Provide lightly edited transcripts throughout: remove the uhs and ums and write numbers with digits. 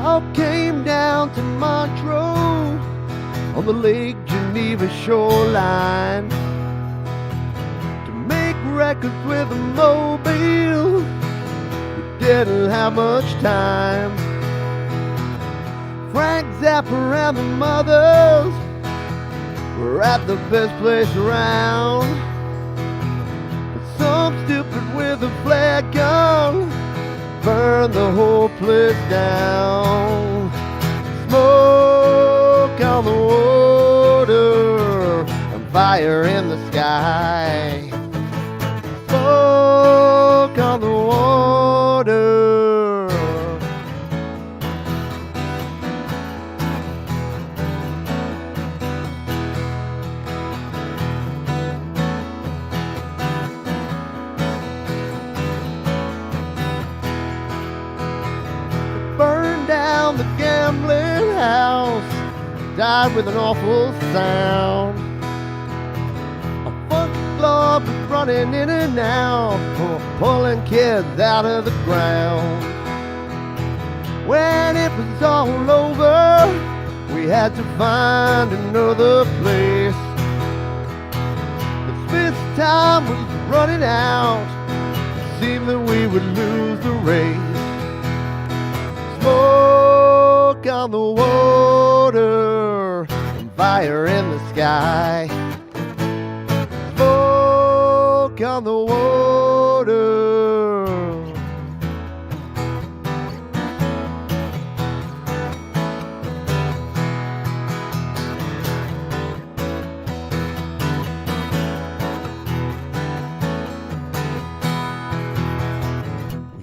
all came down to Montreux on the Lake Geneva shoreline to make records with a mobile. We didn't have much time. Frank Zappa and the Mothers were at the best place around. But some stupid with a flare gun burned the whole place down. Smoke on the water and fire in the sky. Smoke on the water. Burned down the gambling house, died with an awful sound. A funky club was running in and out, pulling kids out of the ground. When it was all over, we had to find another place. The Smith's time was running out, it seemed that we would lose the race. Smoke on the water and fire in the sky. Smoke on the water.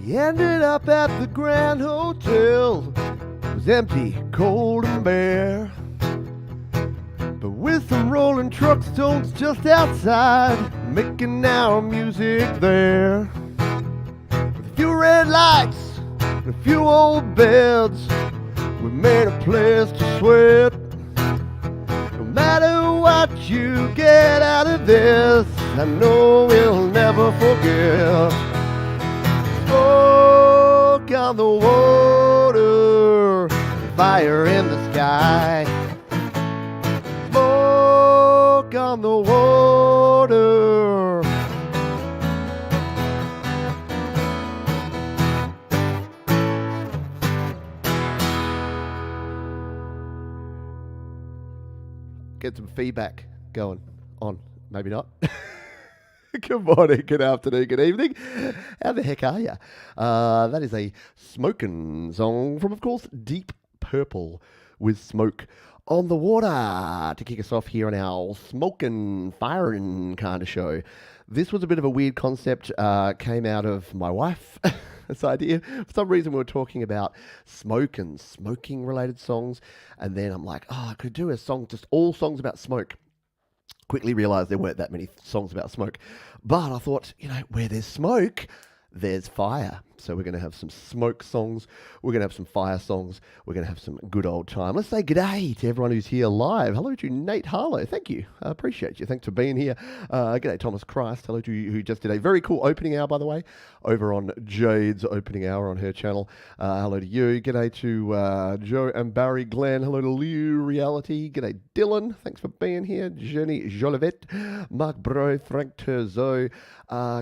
We ended up at the Grand Hotel. It was empty, cold and bare, but with some rolling truck stones just outside, making our music there. With a few red lights and a few old beds, we made a place to sweat. No matter what you get out of this, I know we'll never forget. Smoke on the water, fire in the sky. Smoke on the water. Get some feedback going on. Maybe not. Good morning, good afternoon, good evening. How the heck are you? That is a SMOKIN song from, of course, Deep Purple with Smoke on the Water to kick us off here on our smoking, firing kind of show. This was a bit of a weird concept, came out of my wife, this idea. For some reason we were talking about smoke and smoking related songs, and then I'm like, I could do a song, just all songs about smoke. Quickly realised there weren't that many songs about smoke. But I thought, where there's smoke, there's fire. So we're going to have some smoke songs. We're going to have some fire songs. We're going to have some good old time. Let's say g'day to everyone who's here live. Hello to Nate Harlow. Thank you. I appreciate you. Thanks for being here. G'day Thomas Christ. Hello to you who just did a very cool opening hour, by the way, over on Jade's opening hour on her channel. Hello to you. G'day to Joe and Barry Glenn. Hello to Liu Reality. G'day Dylan. Thanks for being here. Jenny Jolivet. Mark Bro. Frank Terzo.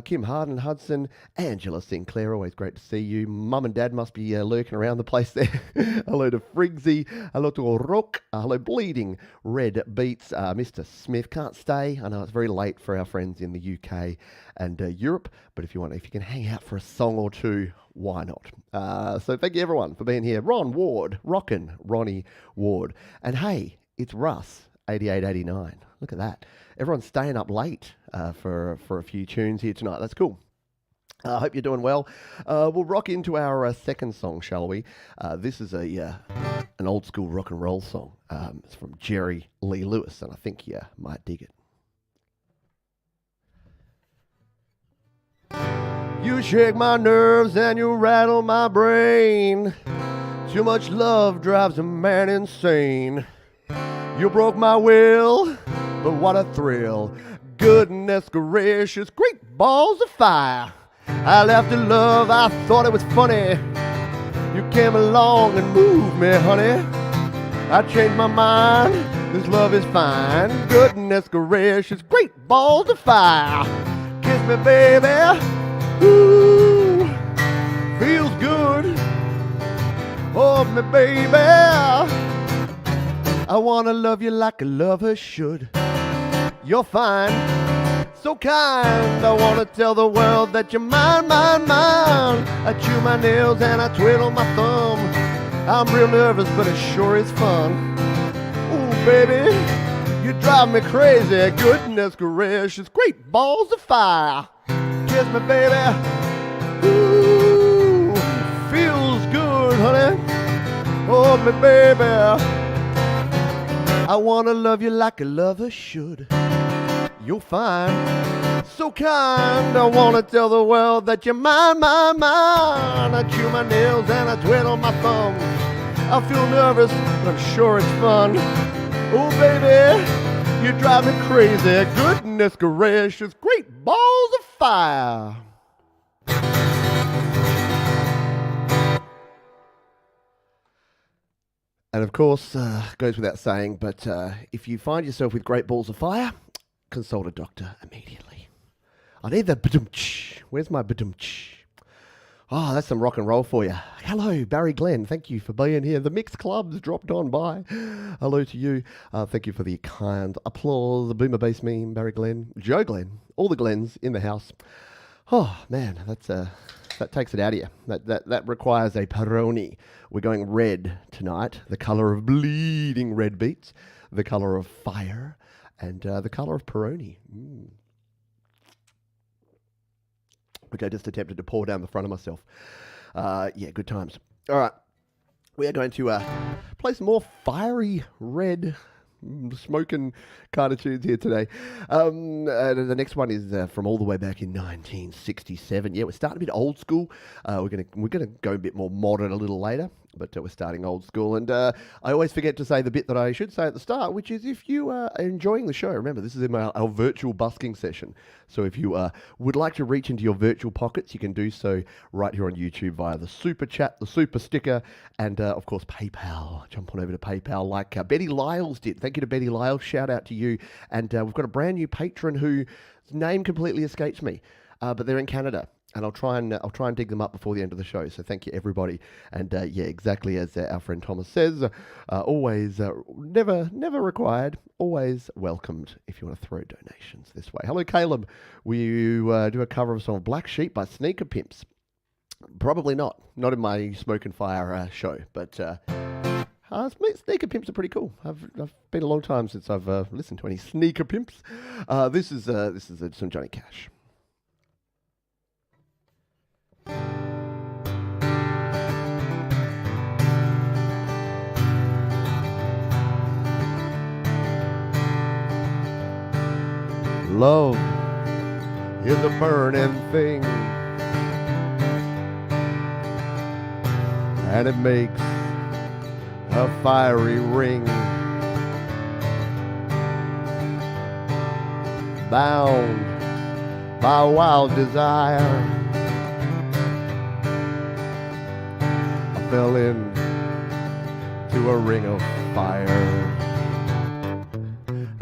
Kim Harden Hudson. Angela Sinclair. Always great to see you. Mum and Dad must be lurking around the place there. Hello to Friggsy. Hello to Rock. Hello Bleeding Red Beats. Mr. Smith can't stay. I know it's very late for our friends in the UK and Europe, but if you can hang out for a song or two, why not? So thank you everyone for being here. Ron Ward, Rockin' Ronnie Ward, and hey, it's Russ 8889. Look at that. Everyone's staying up late for a few tunes here tonight. That's cool. I hope you're doing well. We'll rock into our second song, shall we? This is an old school rock and roll song. It's from Jerry Lee Lewis, and I think you might dig it. You shake my nerves and you rattle my brain. Too much love drives a man insane. You broke my will, but what a thrill. Goodness gracious, great balls of fire. I left in love, I thought it was funny. You came along and moved me, honey. I changed my mind. This love is fine. Goodness gracious, great balls of fire. Kiss me, baby. Ooh, feels good. Hold me, baby. I wanna love you like a lover should. You're fine, so kind. I wanna tell the world that you're mine, mine, mine. I chew my nails and I twiddle my thumb. I'm real nervous, but it sure is fun. Ooh, baby, you drive me crazy. Goodness gracious, great balls of fire. Kiss me, baby. Ooh, feels good, honey. Hold me, baby. I wanna love you like a lover should. You're fine, so kind. I wanna tell the world that you're mine, mine, mine. I chew my nails and I twiddle my thumbs. I feel nervous, but I'm sure it's fun. Oh, baby, you drive me crazy. Goodness gracious, great balls of fire. And of course, goes without saying, but if you find yourself with great balls of fire, consult a doctor immediately. I need the ba-dum-tsh. Where's my ba-dum-tsh? Oh, that's some rock and roll for you. Hello, Barry Glenn. Thank you for being here. The mixed club's dropped on by. Hello to you. Thank you for the kind applause. The Boomer Bass meme, Barry Glenn, Joe Glenn, all the Glens in the house. Oh, man, that takes it out of you. That requires a Peroni. We're going red tonight. The colour of bleeding red beets, the colour of fire, and the colour of Peroni. Which I just attempted to pour down the front of myself. Yeah, good times. All right. We are going to play some more fiery red smoking kind of tunes here today. The next one is from all the way back in 1967. Yeah, we're starting a bit old school. We're gonna go a bit more modern a little later, but we're starting old school. And I always forget to say the bit that I should say at the start, which is if you are enjoying the show, remember this is in our virtual busking session. So if you would like to reach into your virtual pockets, you can do so right here on YouTube via the super chat, the super sticker, and of course PayPal. Jump on over to PayPal like Betty Lyles did. Thank you to Betty Lyles. Shout out to you. And we've got a brand new patron whose name completely escapes me, but they're in Canada. And I'll try and dig them up before the end of the show. So thank you, everybody. And yeah, exactly as our friend Thomas says, always never required, always welcomed if you want to throw donations this way. Hello, Caleb. Will you do a cover of a song Black Sheep by Sneaker Pimps? Probably not. Not in my Smoke and Fire show. But Sneaker Pimps are pretty cool. I've been a long time since I've listened to any Sneaker Pimps. This is some Johnny Cash. Love is a burning thing, and it makes a fiery ring. Bound by wild desire, I fell into a ring of fire.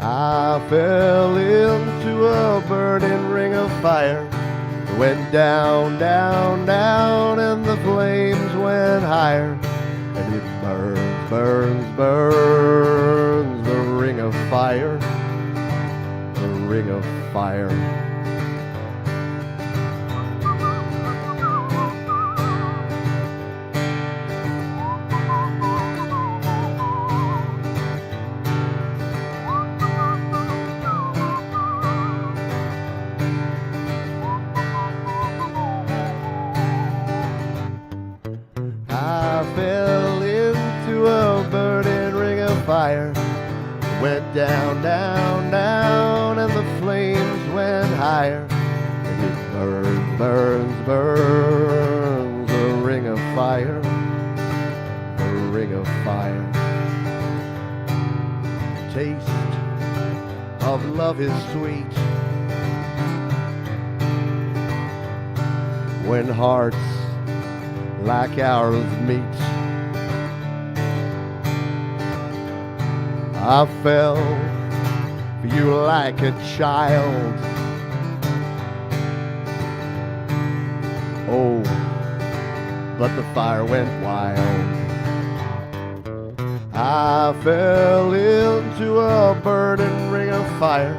I fell into a burning ring of fire. Went down, down, down, and the flames went higher. And it burns, burns, burns, the ring of fire, the ring of fire. Fire went down, down, down, and the flames went higher. And it burns, burns, burns, a ring of fire, a ring of fire. The taste of love is sweet when hearts like ours meet. I fell for you like a child. Oh, but the fire went wild. I fell into a burning ring of fire.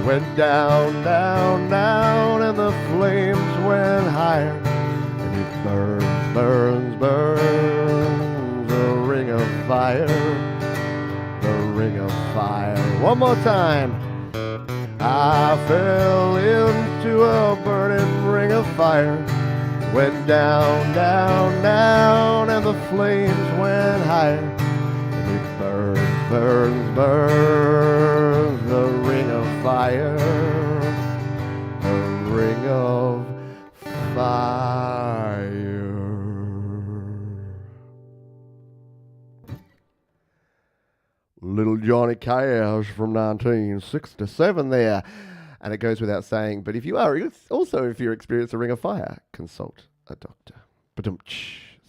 Went down, down, down, and the flames went higher. And it burns, burns, burns, the ring of fire, the ring of fire. One more time. I fell into a burning ring of fire. Went down, down, down, and the flames went higher. And it burns, burns, burns, the ring of fire, the ring of fire. Little Johnny Cash from 1967 there. And it goes without saying, but if you're experienced a ring of fire, consult a doctor.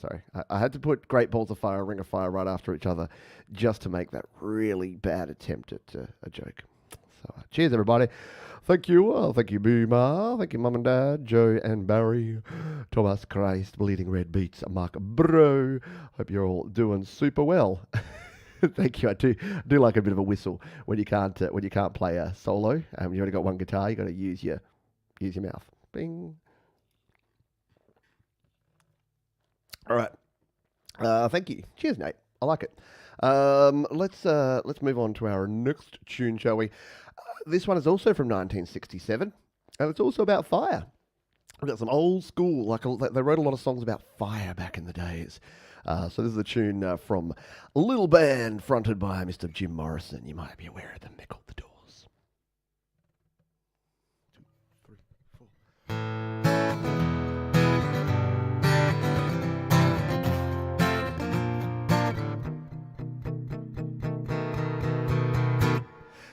Sorry, I had to put Great Balls of Fire, Ring of Fire right after each other just to make that really bad attempt at a joke. So cheers, everybody. Thank you. Thank you, Boomer. Thank you, Mum and Dad, Joe and Barry, Thomas Christ, Bleeding Red Beats, Mark Bro. Hope you're all doing super well. Thank you. I do like a bit of a whistle when you can't play a solo. You only got one guitar. You got to use your mouth. Bing. All right. Thank you. Cheers, Nate. I like it. Let's move on to our next tune, shall we? This one is also from 1967, and it's also about fire. We've got some old school, they wrote a lot of songs about fire back in the days. So this is a tune from a little band fronted by Mr. Jim Morrison. You might be aware of them. They're called The Doors. 2, 3, 4.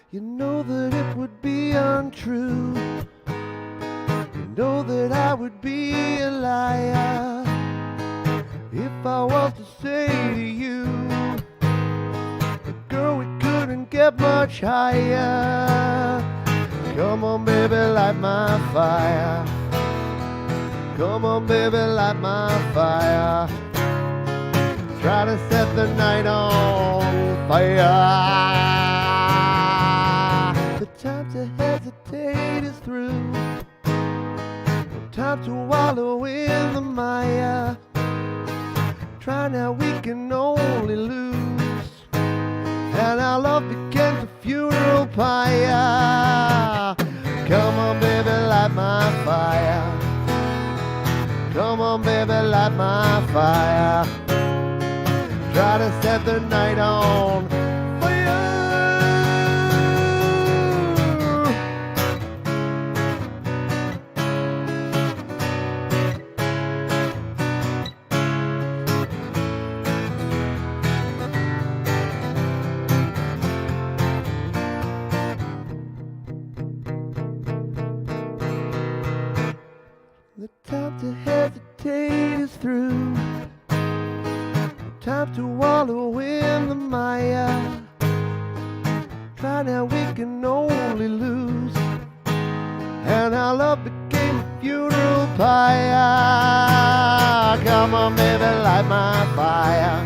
You know that it would be untrue. You know that I would be a liar if I was to say to you, girl, we couldn't get much higher. Come on, baby, light my fire. Come on, baby, light my fire. Try to set the night on fire. The time to hesitate is through. No time to wallow in the mire. Try now, we can only lose. And our love becomes a funeral pyre. Come on, baby, light my fire. Come on, baby, light my fire. Try to set the night on fire. The time to hesitate is through. The time to wallow in the mire. Try now, we can only lose. And our love became a funeral pyre. Come on, baby, light my fire.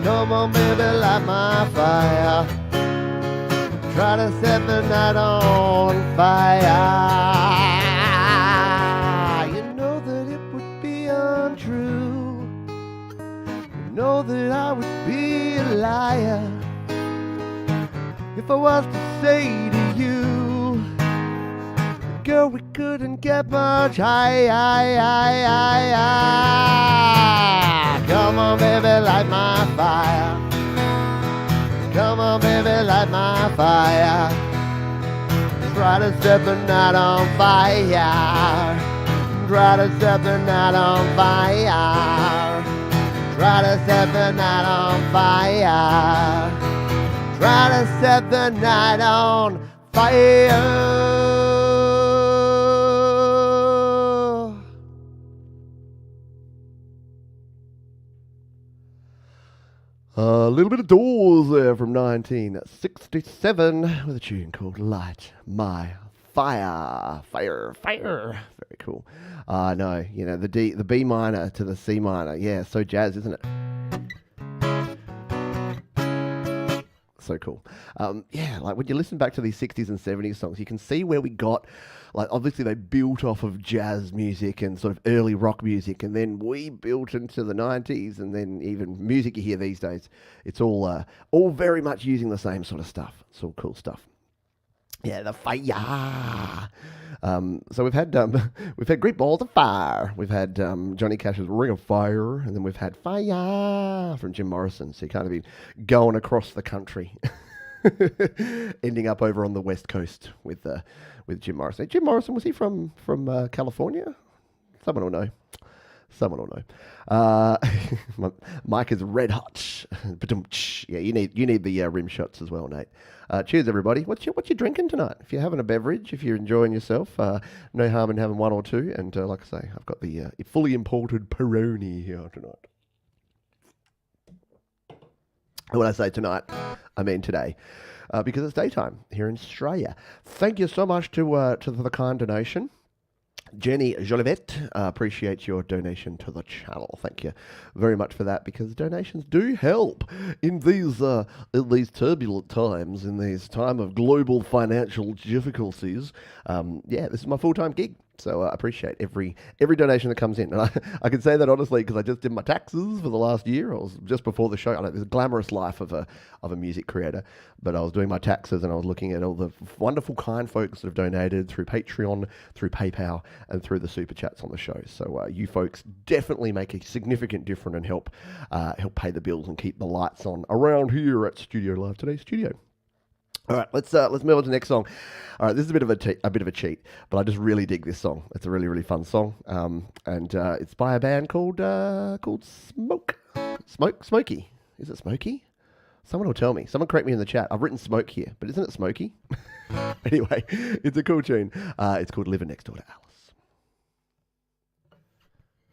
Come on, baby, light my fire. Try to set the night on fire. Know that I would be a liar if I was to say to you, girl, we couldn't get much higher. Come on, baby, light my fire. Come on, baby, light my fire. Try to set the night on fire. Try to set the night on fire. Try to set the night on fire. Try to set the night on fire. A little bit of Doors there from 1967 with a tune called Light My Fire. Fire, fire. Very cool. No, the B minor to the C minor. Yeah, so jazz, isn't it? So cool. Yeah, like when you listen back to these 60s and 70s songs, you can see where we got, like obviously they built off of jazz music and sort of early rock music, and then we built into the 90s, and then even music you hear these days, it's all very much using the same sort of stuff. It's all cool stuff. Yeah, the fire. So we've had Great Balls of Fire. We've had Johnny Cash's Ring of Fire, and then we've had Fire from Jim Morrison. So you kind of been going across the country, ending up over on the West Coast with Jim Morrison. Jim Morrison, was he from California? Someone will know. Someone will know. Mike is red hot. Yeah, you need the rim shots as well, Nate. Cheers, everybody. What you drinking tonight? If you're having a beverage, if you're enjoying yourself, no harm in having one or two. And like I say, I've got the fully imported Peroni here tonight. When I say tonight, I mean today, because it's daytime here in Australia. Thank you so much to the kind donation. Jenny Jolivet, appreciate your donation to the channel. Thank you very much for that, because donations do help in these turbulent times, in these time of global financial difficulties. Yeah, this is my full-time gig. So I appreciate every donation that comes in. And I can say that honestly because I just did my taxes for the last year. I was just before the show. I know there's a glamorous life of a music creator, but I was doing my taxes and I was looking at all the wonderful kind folks that have donated through Patreon, through PayPal, and through the super chats on the show. So you folks definitely make a significant difference and help pay the bills and keep the lights on around here at Studio Live Today Studio. All right, let's move on to the next song. All right, this is a bit of a cheat, but I just really dig this song. It's a really, really fun song, and it's by a band called Smoky. Is it Smoky? Someone will tell me. Someone correct me in the chat. I've written Smoke here, but isn't it Smoky? Anyway, it's a cool tune. It's called Living Next Door to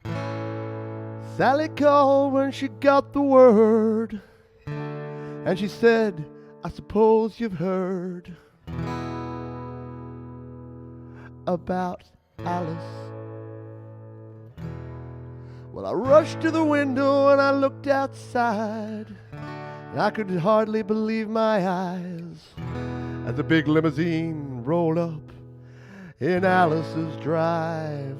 Alice. Sally called when she got the word, and she said, I suppose you've heard about Alice. Well, I rushed to the window and I looked outside, and I could hardly believe my eyes as a big limousine rolled up in Alice's drive.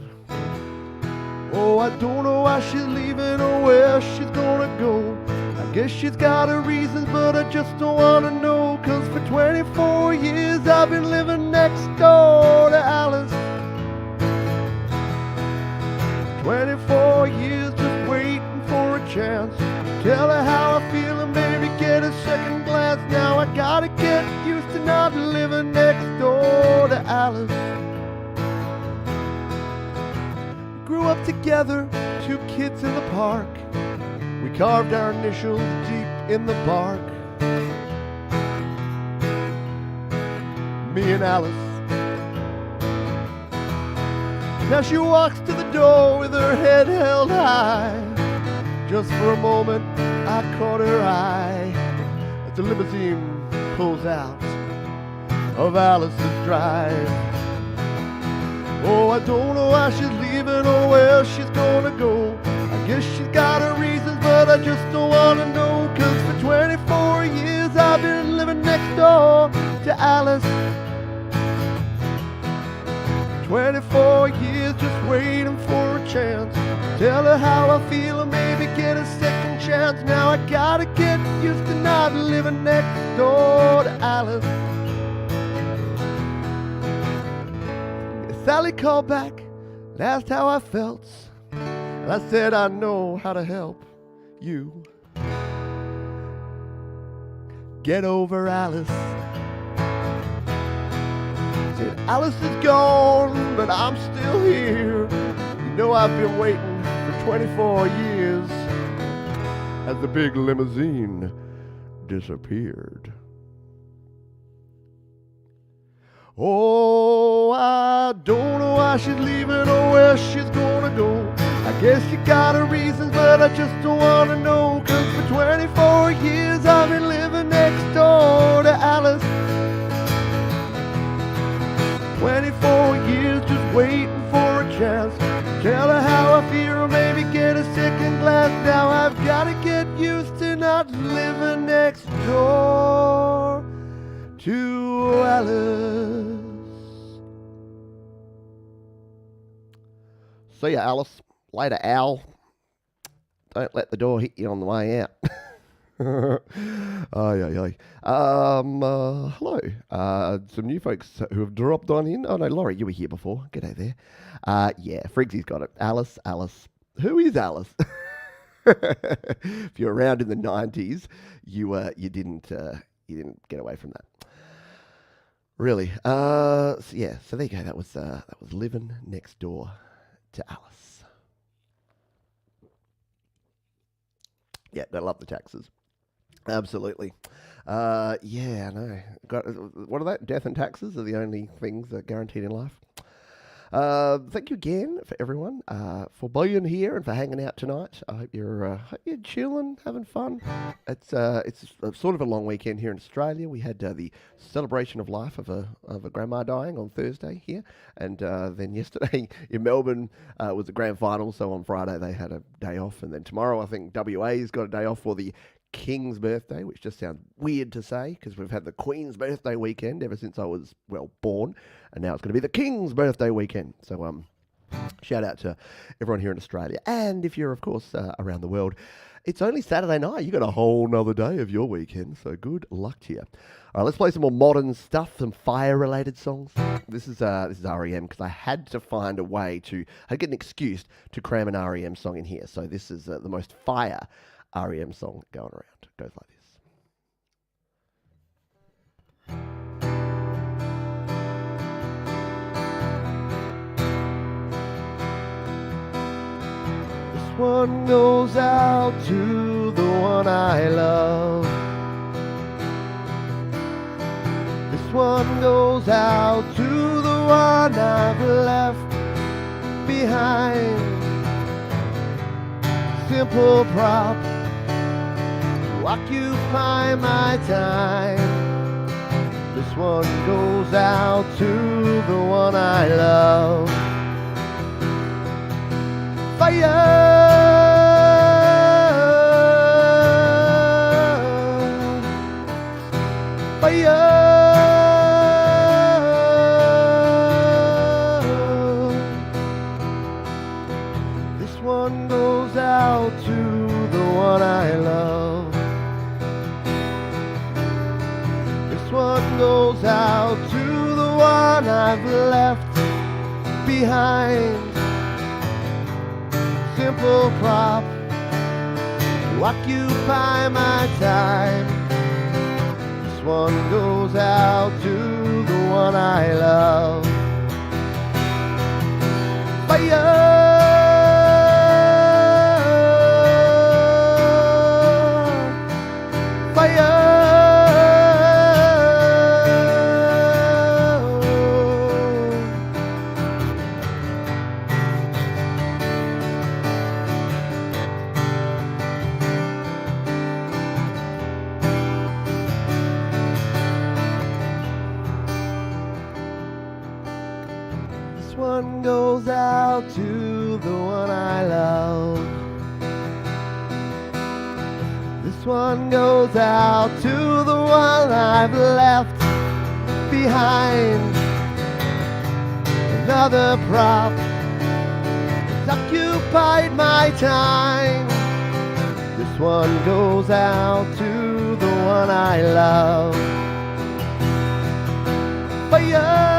Oh, I don't know why she's leaving or where she's gonna go. I guess she's got her reasons, but I just don't want to know. 'Cause for 24 years I've been living next door to Alice. 24 years just waiting for a chance. Tell her how I feel and maybe get a second glance. Now I gotta get used to not living next door to Alice. We grew up together, 2 kids in the park. We carved our initials deep in the bark. Me and Alice. Now she walks to the door with her head held high. Just for a moment I caught her eye as the limousine pulls out of Alice's drive. Oh, I don't know why she's leaving or where she's gonna go. I guess she's got her reasons, but I just don't want to know. 'Cause for 24 years I've been living next door to Alice. 24 years just waiting for a chance. Tell her how I feel and maybe get a second chance. Now I gotta get used to not living next door to Alice. Sally called back and asked how I felt. And I said, I know how to help you get over Alice. Said, Alice is gone, but I'm still here. You know I've been waiting for 24 years as the big limousine disappeared. Oh, I don't know why she's leaving or where she's gonna go. I Guess you got a reason, but I just don't wanna know. 'Cause for 24 years I've been living next door to Alice. 24 years just waiting for a chance. Tell her how I feel, or maybe get a second glance. Now I've gotta get used to not living next door to Alice. See ya, Alice. Later, Al. Don't let the door hit you on the way out. Ay. Hello. Some new folks who have dropped on in. Oh no, Laurie, you were here before. G'day there. Yeah, Friggsy's got it. Alice. Who is Alice? If you're around in the 90s, you didn't get away from that. Really. So there you go. That was living next door to Alice. Yeah, they love the taxes. Absolutely. Yeah, I know. What are that? Death and taxes are the only things that are guaranteed in life. Thank you again for everyone for being here and for hanging out tonight. I hope you're chilling, having fun. It's sort of a long weekend here in Australia. We had the celebration of life of a grandma dying on Thursday here, and then yesterday in Melbourne was the grand final. So on Friday they had a day off, and then tomorrow I think WA's got a day off for the King's birthday, which just sounds weird to say because we've had the Queen's birthday weekend ever since I was, born, and now it's going to be the King's birthday weekend. So shout out to everyone here in Australia. And if you're, of course, around the world, it's only Saturday night. You got a whole nother day of your weekend, so good luck to you. All right, let's play some more modern stuff, some fire-related songs. This is REM, because I had to find a way I get an excuse to cram an REM song in here. So this is the most fire REM song going around. It goes like this. This one goes out to the one I love. This one goes out to the one I've left behind. Simple prop to occupy my time. This one goes out to the one I love. Fire! This one goes out to the one I love. This one goes out to the one I've left behind. Simple prop to occupy my time. This one goes out to the one I love. Fire! This one goes out to the one I love. This one goes out to the one I've left behind. Another prop has occupied my time. This one goes out to the one I love. Fire!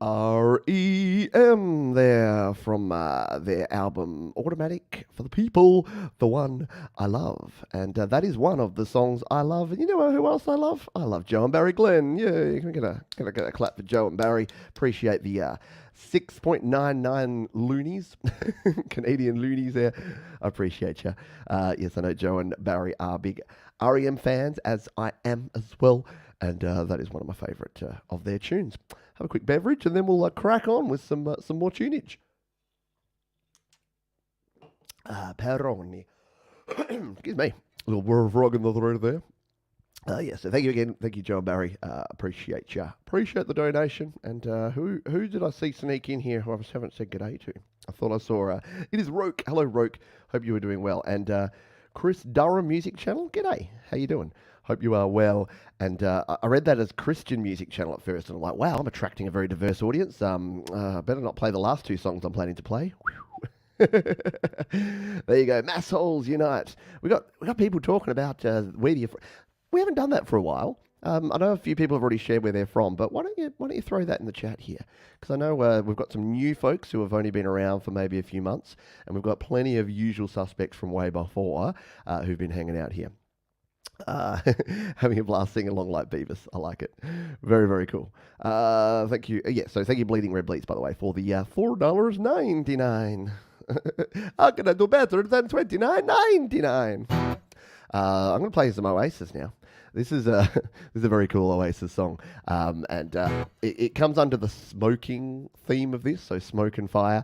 REM there from their album Automatic for the People, the one I love. And that is one of the songs I love. And you know who else I love? I love Joe and Barry Glenn. Yeah, can get a clap for Joe and Barry. Appreciate the 6.99 loonies, Canadian loonies there. I appreciate you. Yes, I know Joe and Barry are big REM fans, as I am as well. And that is one of my favourite of their tunes. Have a quick beverage, and then we'll crack on with some more tunage. Peroni. Excuse me. A little frog in the throat there. So thank you again. Thank you, Joe and Barry. Appreciate you. Appreciate the donation. And who did I see sneak in here who I haven't said g'day to? I thought I saw... it is Roke. Hello, Roke. Hope you were doing well. And Chris Durham Music Channel. G'day. How you doing? Hope you are well. And I read that as Christian Music Channel at first, and I'm like, wow, I'm attracting a very diverse audience. Better not play the last two songs I'm planning to play. There you go. Mass holes unite. We got people talking about where do you. We haven't done that for a while. I know a few people have already shared where they're from, but why don't you throw that in the chat here? Because I know we've got some new folks who have only been around for maybe a few months, and we've got plenty of usual suspects from way before who've been hanging out here. Having a blast singing along like Beavis. I like it. Very, very cool. Thank you. So thank you, Bleeding Red Bleeds, by the way, for the $4.99. How can I do better than $29.99? I'm going to play some Oasis now. This is a very cool Oasis song, and it comes under the smoking theme of this, so smoke and fire,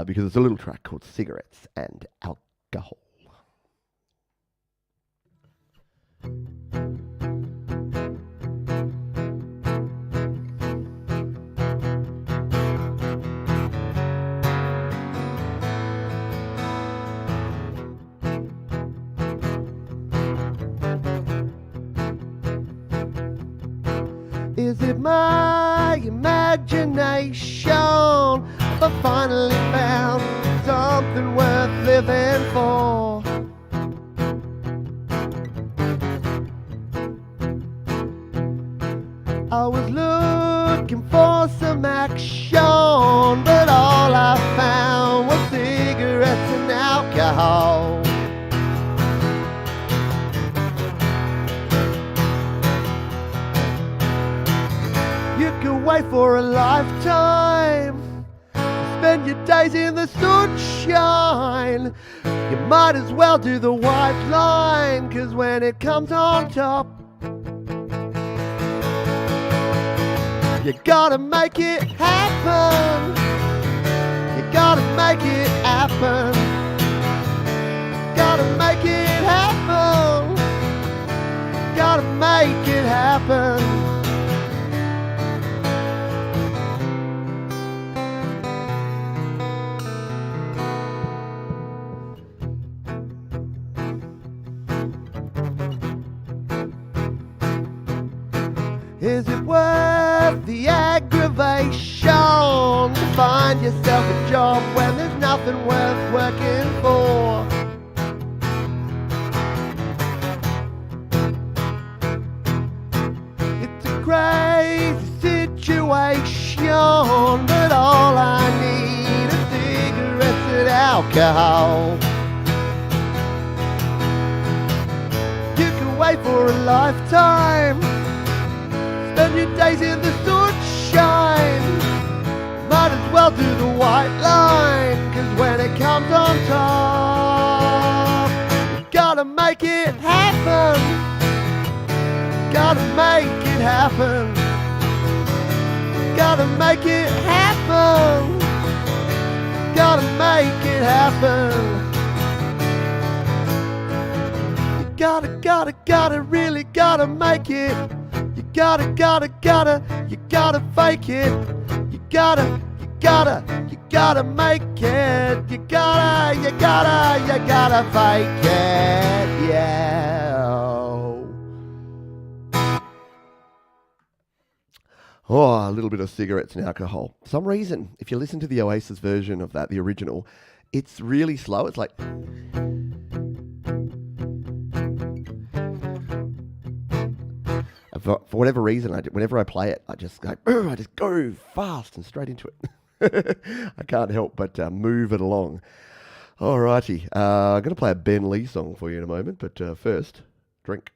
because it's a little track called Cigarettes and Alcohol. Is it my imagination? I finally found something worth living for. I was looking for some action, but all I found was cigarettes and alcohol. You can wait for a lifetime, spend your days in the sunshine. You might as well do the white line, 'cause when it comes on top, you gotta make it happen. You gotta make it happen. Gotta make it happen. Gotta make it happen. Is it worth the aggravation to find yourself a job when there's nothing worth working for? It's a crazy situation, but all I need is cigarettes and alcohol. You can wait for a lifetime, spend your days in the sunshine. Might as well do the white line, 'cause when it comes on top, you gotta make it happen. Gotta make it happen. Gotta make it happen. Gotta make it happen. You gotta, really gotta make it. You gotta fake it. You gotta make it. You gotta fake it, yeah. Oh, a little bit of cigarettes and alcohol. For some reason, if you listen to the Oasis version of that, the original, it's really slow. It's like... for whatever reason, whenever I play it, I just go, I just go fast and straight into it. I can't help but move it along. Alrighty, I'm going to play a Ben Lee song for you in a moment, but first, drink.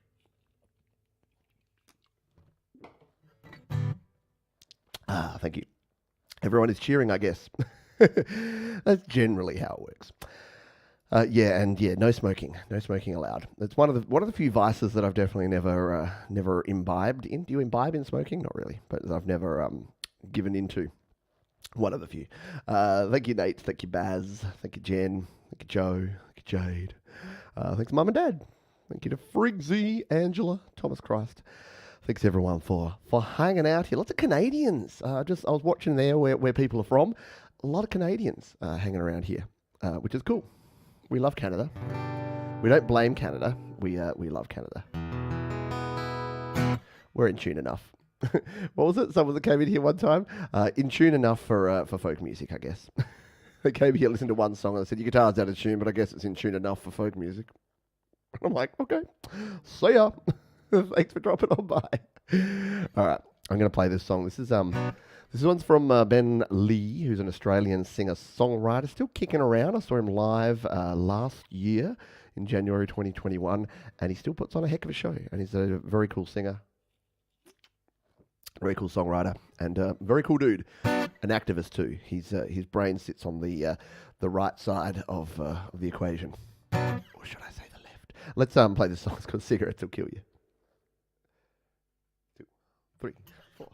Thank you. Everyone is cheering, I guess. That's generally how it works. No smoking, no smoking allowed. It's one of the few vices that I've definitely never imbibed in. Do you imbibe in smoking? Not really, but I've never given into. One of the few. Thank you, Nate. Thank you, Baz. Thank you, Jen. Thank you, Joe. Thank you, Jade. Thanks, Mum and Dad. Thank you to Friggsy, Angela, Thomas Christ. Thanks everyone for hanging out here. Lots of Canadians. I was watching there where people are from. A lot of Canadians hanging around here, which is cool. We love Canada. We don't blame Canada. We love Canada. We're in tune enough. What was it? Someone that came in here one time, in tune enough for folk music, I guess. They came here, listened to one song, and they said, "Your guitar's out of tune, but I guess it's in tune enough for folk music." I'm like, okay, see ya. Thanks for dropping on by. All right, I'm going to play this song. This one's from Ben Lee, who's an Australian singer-songwriter, still kicking around. I saw him live last year in January 2021, and he still puts on a heck of a show. And he's a very cool singer, very cool songwriter, and very cool dude. An activist too. His brain sits on the right side of the equation, or should I say the left? Let's play this song. It's called "Cigarettes Will Kill You." 2, 3, 4.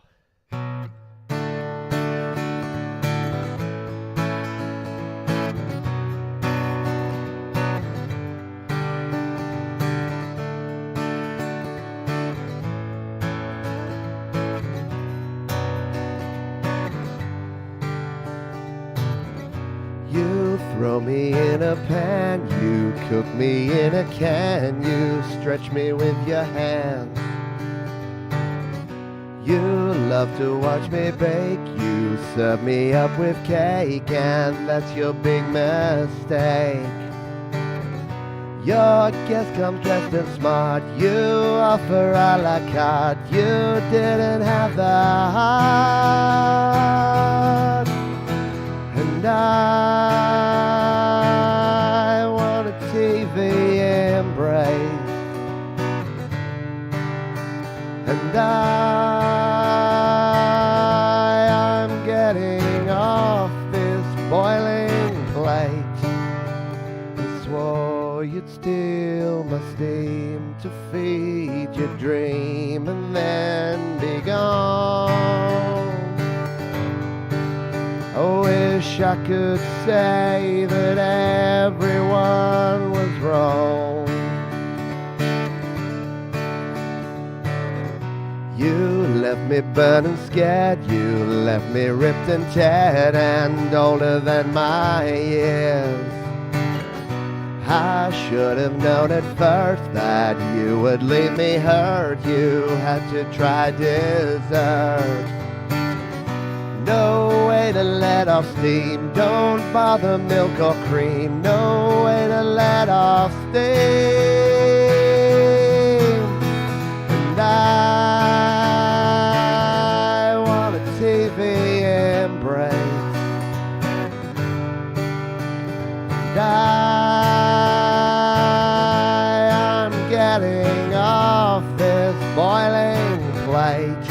You throw me in a pan, you cook me in a can, you stretch me with your hands. You love to watch me bake, you serve me up with cake, and that's your big mistake. Your guest comes dressed and smart, you offer a la carte, you didn't have the heart. And I want a TV embrace, and I'm getting off this boiling plate. You swore you'd steal my steam to feed your dream and then be gone. I wish I could say that everyone was wrong. You left me burning scared, you left me ripped and teared and older than my years. I should have known at first that you would leave me hurt. You had to try dessert. No way to let off steam, don't bother milk or cream. No way to let off steam. And I want a TV embrace, and I'm getting off this boiling plate.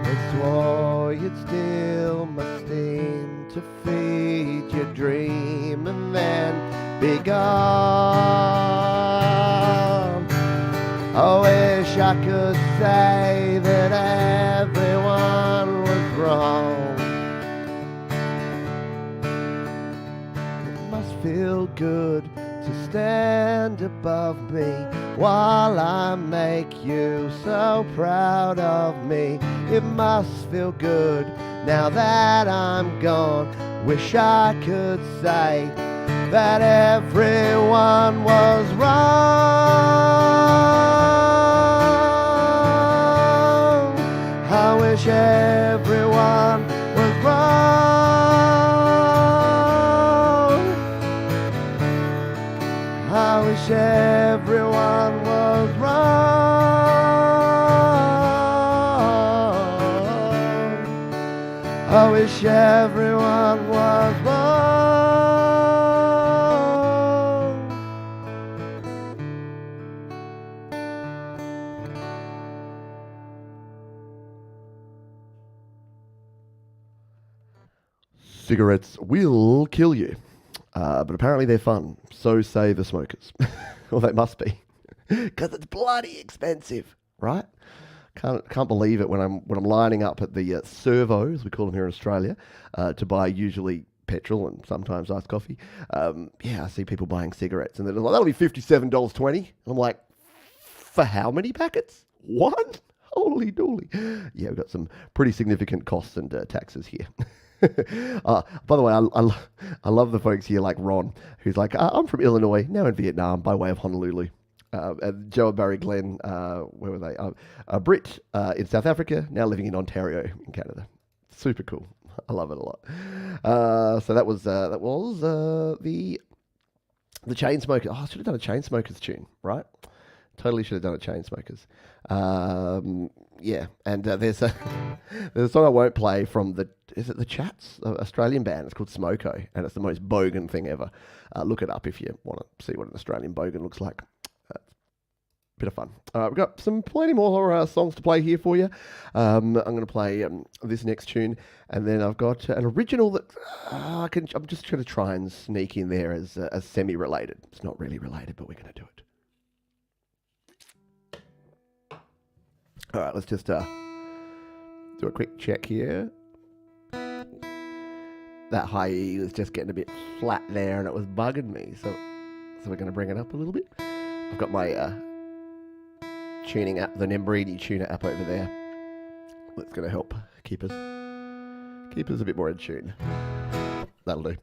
I swore you'd steal my steam to feed your dream and then be gone. I wish I could say that everyone was wrong. It must feel good to stand above me while I make you so proud of me. It must feel good now that I'm gone. Wish I could say that everyone was wrong. I wish everyone was wrong. I wish everyone was wrong. I wish everyone was one. Cigarettes will kill you, but apparently they're fun. So say the smokers. Well, they must be, because it's bloody expensive, right? Can't believe it when I'm lining up at the servo, as we call them here in Australia, to buy usually petrol and sometimes iced coffee. I see people buying cigarettes, and they're like, "That'll be $57.20." And I'm like, "For how many packets? One? Holy dooly!" Yeah, we've got some pretty significant costs and taxes here. By the way, I love the folks here like Ron, who's like, I'm from Illinois, now in Vietnam by way of Honolulu. And Joe and Barry Glenn, where were they? Brit in South Africa, now living in Ontario in Canada. Super cool. I love it a lot. So that was the Chainsmokers. Oh, I should have done a Chainsmokers tune, right? Totally should have done a Chainsmokers. Yeah, and there's a song I won't play from is it the Chats, Australian band? It's called Smoko, and it's the most bogan thing ever. Look it up if you want to see what an Australian bogan looks like. Bit of fun. We've got plenty more songs to play here for you. I'm going to play this next tune, and then I've got an original that I'm just going to try and sneak in there as semi-related. It's not really related, but we're going to do it. All right, let's just do a quick check here. That high E was just getting a bit flat there, and it was bugging me. So we're going to bring it up a little bit. I've got my tuning app, the Nembridi tuner app over there. That's going to help keep us a bit more in tune. That'll do.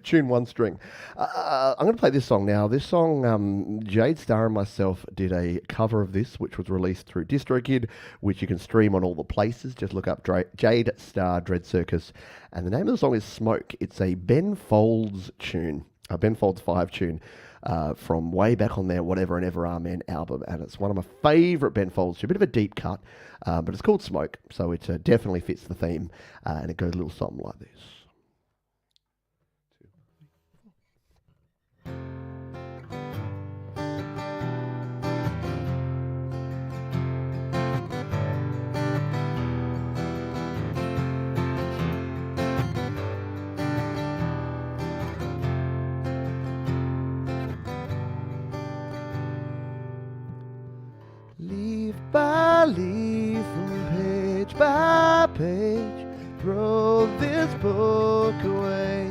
Tune one string. I'm going to play this song now. This song, Jade Starr and myself did a cover of this, which was released through DistroKid, which you can stream on all the places. Just look up Jade Starr Dread Circus. And the name of the song is Smoke. It's a Ben Folds tune, a Ben Folds 5 tune from way back on their Whatever and Ever Amen album. And it's one of my favourite Ben Folds tunes. A bit of a deep cut, but it's called Smoke. So it definitely fits the theme. And it goes a little something like this. Leaf by leaf and page by page, throw this book away.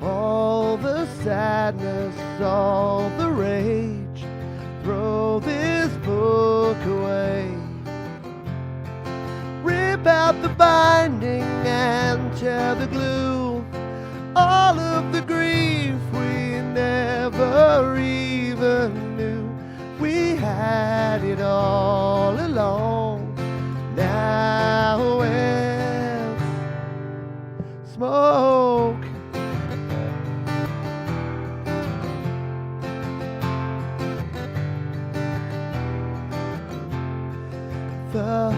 All the sadness, all the rage, throw this book away. Rip out the binding and tear the glue. All of the grief we never even knew. We had it all along. Now it's smoke. The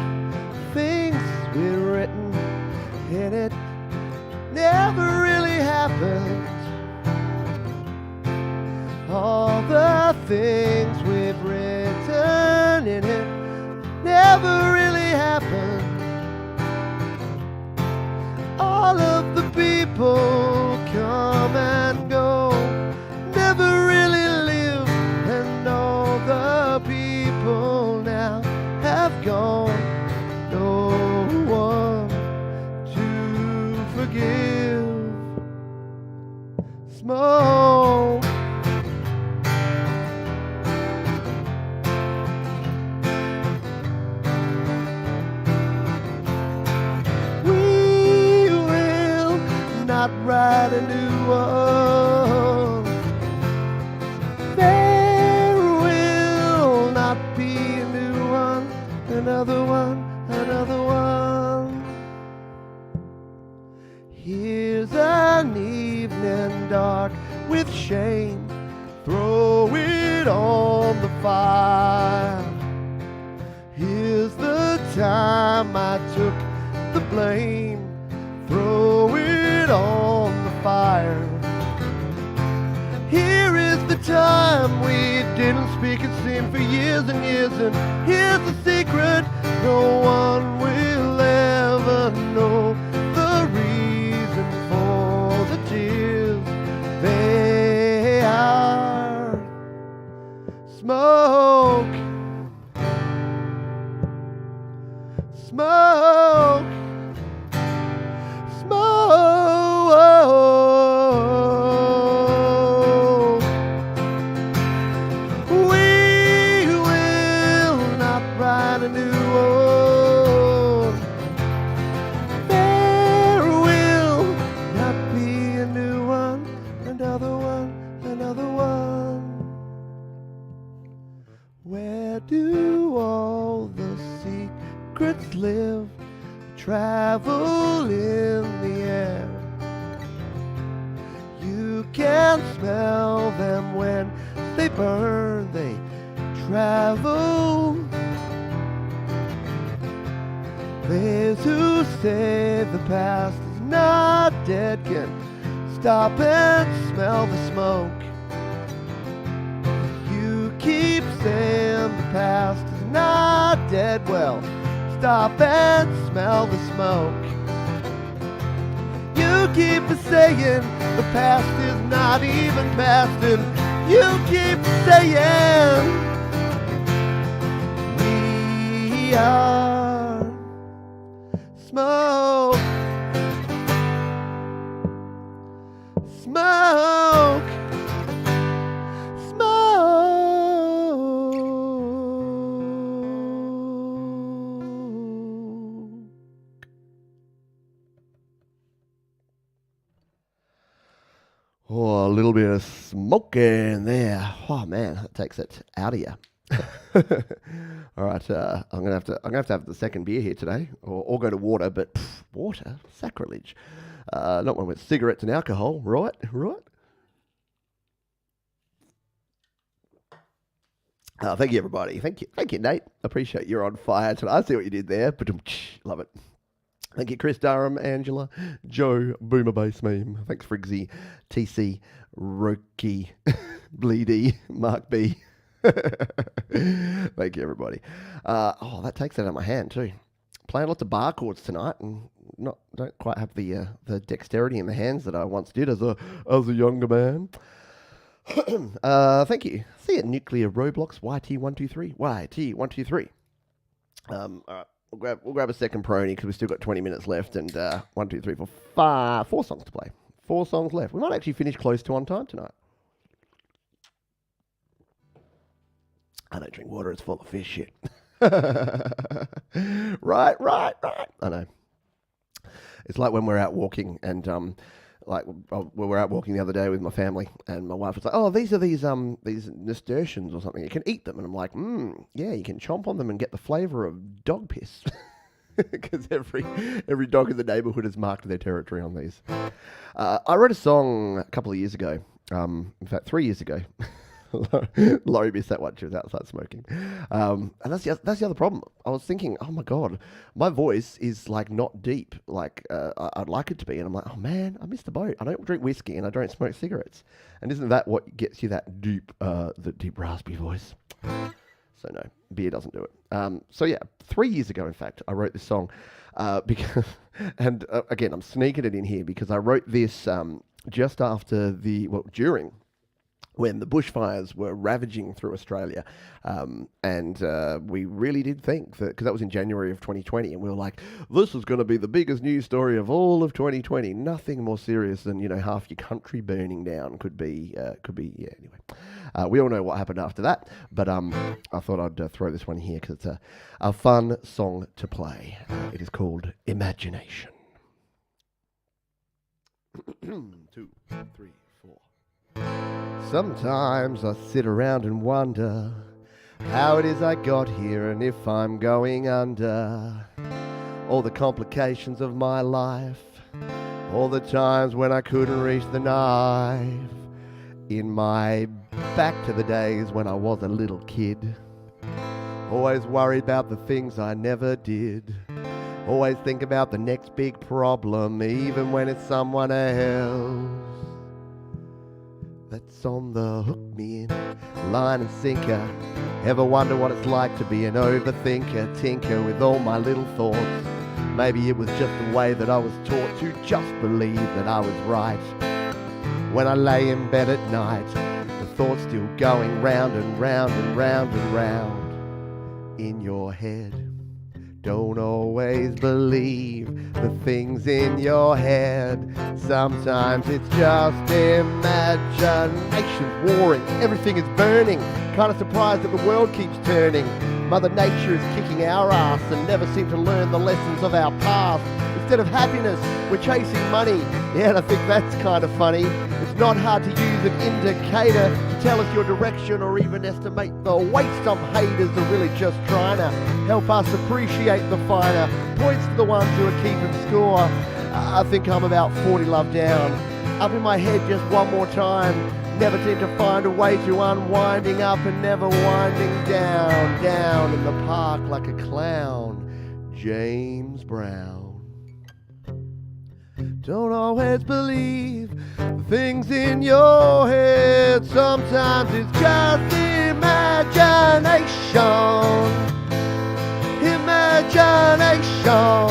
things we've written in it never really happened. All the things we've written in it never really happened. All of the people come and go, never really live, and all the people now have gone. No one to forgive. Smoke. Write a new one. There will not be a new one, another one, another one. Here's an evening dark with shame, throw it on the fire. Here's the time I took the blame, throw it on the fire. Here is the time we didn't speak it seemed for years and years, and here's the secret no one will ever know. The reason for the tears, they are smoke. Smoke. Smoke. We will not write a new one. There will not be a new one, another one, another one. Where do all the secrets live? Travel in the air. You can smell them when they burn, they travel. There's who say the past is not dead, can stop and smell the smoke. You keep saying the past is not dead, well, stop and smell the smoke. You keep saying the past is not even past, and you keep saying we are smoke. Smoke. Oh, a little bit of smoking there. Oh man, that takes it out of you. All right, I'm gonna have to have the second beer here today, or go to water. But water, sacrilege. Not one with cigarettes and alcohol, right? Right. Thank you, everybody. Thank you, Nate. Appreciate you're on fire tonight. I see what you did there. But love it. Thank you, Chris Durham, Angela, Joe, Boomer Bass Meme. Thanks, Friggsy, TC, Roki, Bleedy, Mark B. Thank you, everybody. That takes that out of my hand too. Playing lots of bar chords tonight, and don't quite have the dexterity in the hands that I once did as a younger man. Thank you. See you, Nuclear Roblox YT123. YT123. All right. We'll grab a second prony because we've still got 20 minutes left, and 1, 2, 3, 4, 5, 4 songs to play. 4 songs left. We might actually finish close to on time tonight. I don't drink water, it's full of fish shit. Right. I know. It's like when we're out walking, and we were out walking the other day with my family, and my wife was like, "Oh, these are these nasturtiums or something. You can eat them." And I'm like, yeah, you can chomp on them and get the flavour of dog piss." Because every dog in the neighbourhood has marked their territory on these. I wrote a song a couple of years ago. In fact, 3 years ago. Laurie missed that one. She was outside smoking. And that's the other problem. I was thinking, oh my God, my voice is like not deep like I'd like it to be. And I'm like, oh man, I missed the boat. I don't drink whiskey and I don't smoke cigarettes. And isn't that what gets you that deep raspy voice? So no, beer doesn't do it. So yeah, 3 years ago, in fact, I wrote this song because, and again, I'm sneaking it in here because I wrote this just after during when the bushfires were ravaging through Australia. And we really did think that, because that was in January of 2020, and we were like, this is going to be the biggest news story of all of 2020. Nothing more serious than, half your country burning down could be, anyway. We all know what happened after that, but I thought I'd throw this one here because it's a fun song to play. It is called Imagination. 2, 3, 4. Sometimes I sit around and wonder how it is I got here and if I'm going under. All the complications of my life, all the times when I couldn't reach the knife. In my back to the days when I was a little kid, always worried about the things I never did. Always think about the next big problem, even when it's someone else that's on the hook, me in line and sinker. Ever wonder what it's like to be an overthinker, tinker with all my little thoughts? Maybe it was just the way that I was taught to just believe that I was right. When I lay in bed at night, the thoughts still going round and round and round and round in your head. Don't always believe the things in your head. Sometimes it's just imagination. Warring, everything is burning. Kind of surprised that the world keeps turning. Mother Nature is kicking our ass and never seem to learn the lessons of our past. Instead of happiness, we're chasing money. Yeah, and I think that's kind of funny. It's not hard to use an indicator to tell us your direction or even estimate the weight. Some haters are really just trying to help us appreciate the finer points to the ones who are keeping score. I think I'm about 40 love down. Up in my head just one more time. Never seem to find a way to unwinding up and never winding down. Down in the park like a clown. James Brown. Don't always believe the things in your head. Sometimes it's just imagination. Imagination.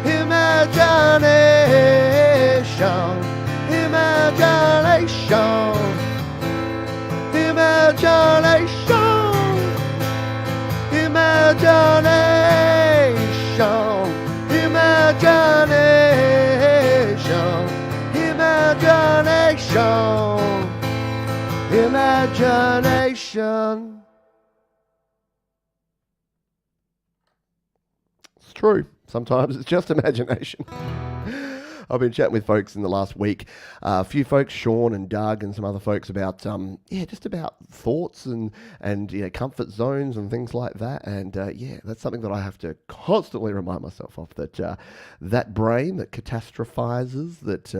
Imagination. Imagination. Imagination. Imagination. Imagination. Imagination. Imagination. It's true. Sometimes it's just imagination. I've been chatting with folks in the last week, a few folks, Sean and Doug and some other folks about, just about thoughts and comfort zones and things like that. And that's something that I have to constantly remind myself of, that that brain that catastrophizes, that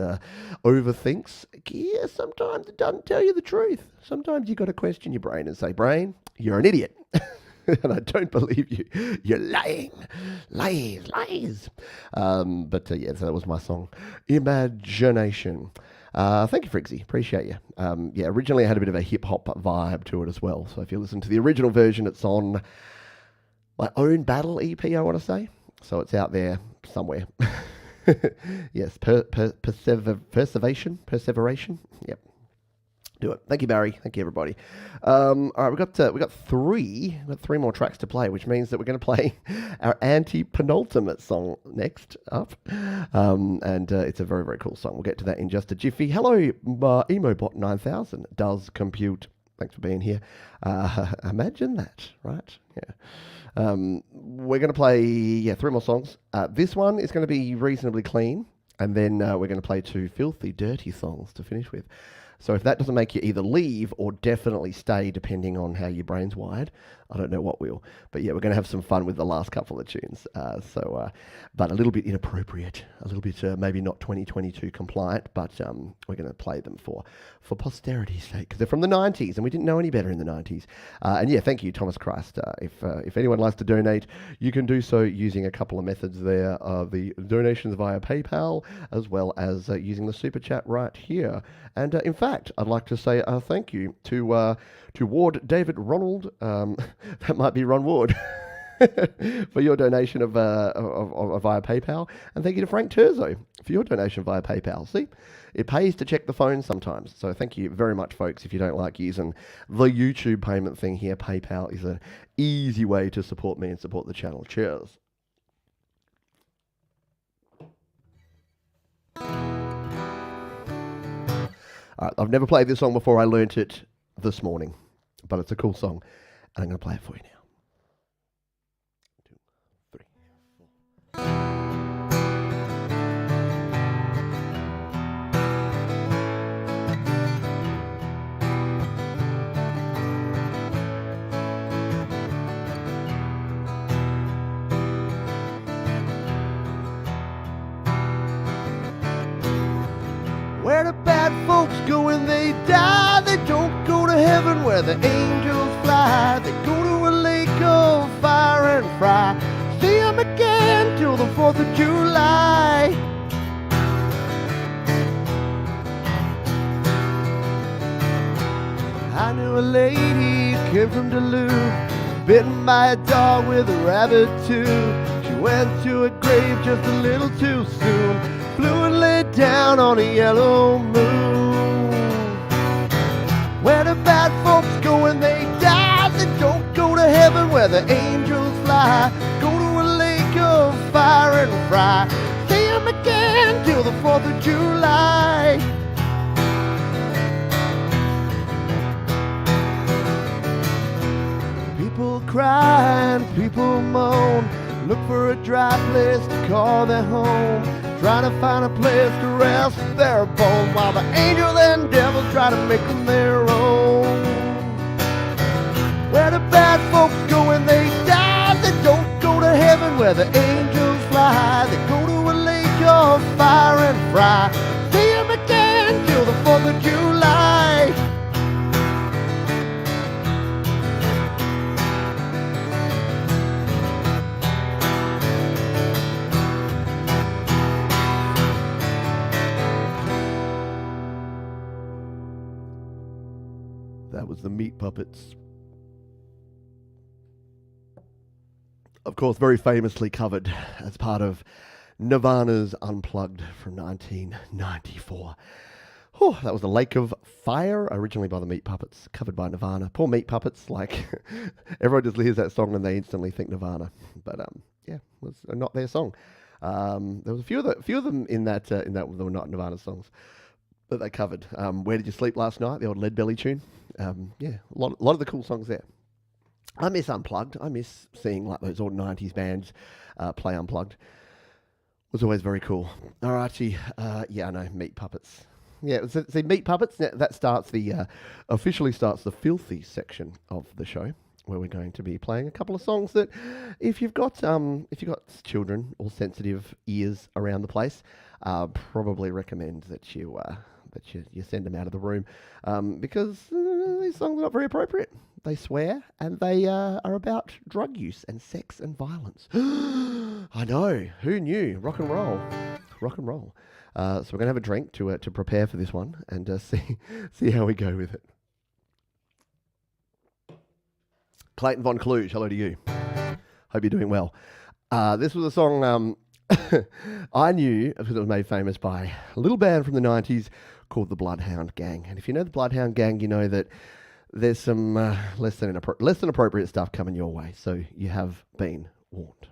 overthinks, sometimes it doesn't tell you the truth. Sometimes you got to question your brain and say, brain, you're an idiot. And I don't believe you. You're lying. Lies. So that was my song, Imagination. Thank you, Frixie. Appreciate you. Originally I had a bit of a hip-hop vibe to it as well. So if you listen to the original version, it's on my own Battle EP, I want to say. So it's out there somewhere. Yes, perseveration. Yep. Do it. Thank you, Barry. Thank you, everybody. All right, we got three more tracks to play, which means that we're going to play our anti-penultimate song next up, and it's a very, very cool song. We'll get to that in just a jiffy. Hello, Emobot 9000 does compute. Thanks for being here. Imagine that, right? Yeah. We're going to play three more songs. This one is going to be reasonably clean, and then we're going to play two filthy, dirty songs to finish with. So if that doesn't make you either leave or definitely stay, depending on how your brain's wired, I don't know what will. But yeah, we're going to have some fun with the last couple of tunes. But a little bit inappropriate, a little bit maybe not 2022 compliant, but we're going to play them for posterity's sake, because they're from the 90s, and we didn't know any better in the 90s. Thank you, Thomas Christ. If anyone likes to donate, you can do so using a couple of methods there. The donations via PayPal, as well as using the Super Chat right here. And in fact, I'd like to say thank you to Ward David Ronald, that might be Ron Ward, for your donation of via PayPal. And thank you to Frank Terzo for your donation via PayPal. See, it pays to check the phone sometimes. So thank you very much, folks. If you don't like using the YouTube payment thing here, PayPal is an easy way to support me and support the channel. Cheers. All right, I've never played this song before. I learnt it this morning, but it's a cool song, and I'm going to play it for you now. 2, 3, 4. Where the bad folks go when they die, they don't go to heaven where the angels fly. They go to a lake of fire and fry. See 'em again. 4th of July. I knew a lady who came from Duluth, bitten by a dog with a rabbit too. She went to a grave just a little too soon, flew and laid down on a yellow moon. Where the bad folks go when they die, they don't go to heaven where the angels fly. Go to a lake of fire and fry. See 'em again till the 4th of July. People cry and people moan, look for a dry place to call their home, trying to find a place to rest their bones, while the angels and devils try to make them their own. Where the bad folks go when they die, they don't go to heaven where the angels fly. They go to a lake of fire and fry. See 'em again till the 4th of July. That was the Meat Puppets. Of course, very famously covered as part of Nirvana's Unplugged from 1994. Oh, that was The Lake of Fire, originally by the Meat Puppets, covered by Nirvana. Poor Meat Puppets, like, everyone just hears that song and they instantly think Nirvana. But, yeah, it was not their song. There was a few of them in that that were not Nirvana songs that they covered. Where Did You Sleep Last Night, the old Lead Belly tune. Yeah, a lot of the cool songs there. I miss Unplugged. I miss seeing like those old 90s bands play Unplugged. It was always very cool. All righty, yeah, I know, Meat Puppets. Yeah, see, Meat Puppets, that starts officially starts the filthy section of the show, where we're going to be playing a couple of songs that, if you've got children or sensitive ears around the place, probably recommend that you send them out of the room, because these songs are not very appropriate. They swear, and they are about drug use and sex and violence. I know, who knew? Rock and roll. So we're going to have a drink to prepare for this one, and see how we go with it. Clayton Von Kluge, hello to you. Hope you're doing well. This was a song I knew because it was made famous by a little band from the 90s called the Bloodhound Gang. And if you know the Bloodhound Gang, you know that there's some less than appropriate stuff coming your way. So you have been warned.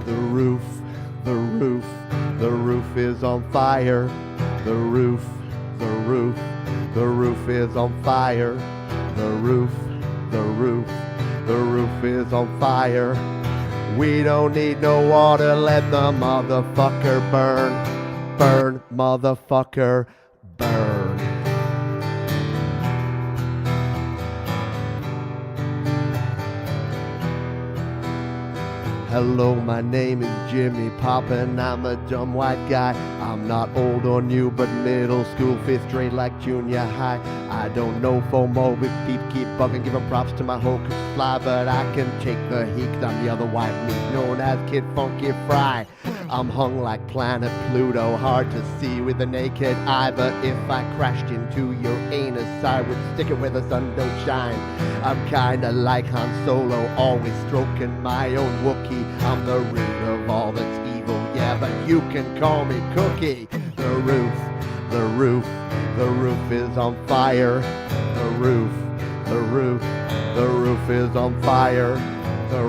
The roof is on fire. The roof is on fire. The roof is on fire. We don't need no water, let the motherfucker burn. Burn, motherfucker, burn. Hello, my name is Jimmy Poppin', I'm a dumb white guy. I'm not old or new, but middle school, 5th grade like junior high. I don't know FOMO, with peep keep bugging, giving props to my whole fly, but I can take the heat, 'cause I'm the other white meat, known as Kid Funky Fry. I'm hung like planet Pluto, hard to see with the naked eye, but if I crashed into your anus, I would stick it where the sun don't shine. I'm kinda like Han Solo, always stroking my own Wookiee. I'm the root of all that's evil, yeah, but you can call me Cookie. The roof is on fire. The roof is on fire. The